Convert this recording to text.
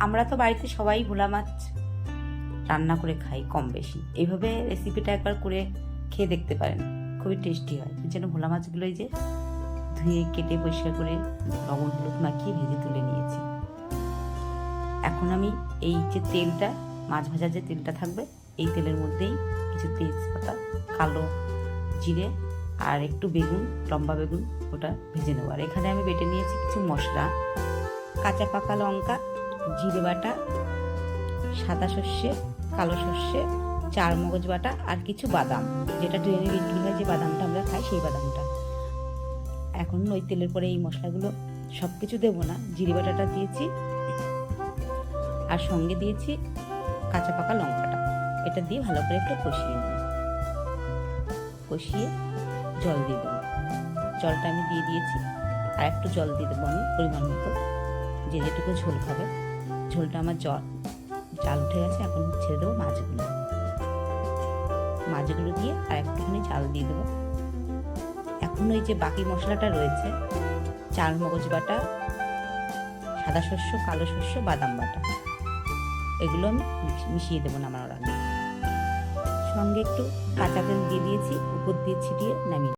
আমরা তো বাড়িতে সবাই ভোলা মাছ রান্না করে খাই কম বেশি। এইভাবে রেসিপিটা একবার করে খেয়ে দেখতে পারেন, খুবই টেস্টি হয়। যেন ভোলা মাছগুলো এই যে ধুয়ে কেটে পরিষ্কার করে লবণ হলুদ মাখিয়ে ভেজে তুলে নিয়েছি। এখন আমি এই যে তেলটা, মাছ ভাজার যে তেলটা থাকবে, এই তেলের মধ্যেই কিছু তেজপাতা, কালো জিরে আর একটু বেগুন, লম্বা বেগুন, ওটা ভেজে নেবো। আর এখানে আমি বেটে নিয়েছি কিছু মশলা, কাঁচা পাকা লঙ্কা, জিরে বাটা, সাদা সর্ষে, কালো সর্ষে, চার মগজ বাটা আর কিছু বাদাম, যেটা ট্রেনে বিক্রি হয় যে বাদামটা আমরা খাই, সেই বাদামটা। এখন ওই তেলের পরে এই মশলাগুলো সব কিছু দেবো না, জিরে বাটাটা দিয়েছি আর সঙ্গে দিয়েছি কাঁচা পাকা লঙ্কাটা। এটা দিয়ে ভালো করে একটু কষিয়ে নেব। কষিয়ে জল দিয়ে দেবো। জলটা আমি দিয়ে দিয়েছি, আর একটু জল দিয়ে দেবো আমি পরিমাণ মতো, যে যেটুকু ঝোল খাবে। ঝোলটা আমার জাল উঠে গেছে, এখন ছেড়ে দেবো মাছগুলো দিয়ে আর একটুখানি চাল দিয়ে দেবো। এখন ওই যে বাকি মশলাটা রয়েছে, চার মগজ বাটা, সাদা শস্য, কালো শস্য, বাদাম বাটা, এগুলো আমি মিশিয়ে দেবো নামানোর আগে। সঙ্গে একটু কাঁচা তেল দিয়ে দিয়েছি, উপর দিয়ে ছিটিয়ে নামিয়ে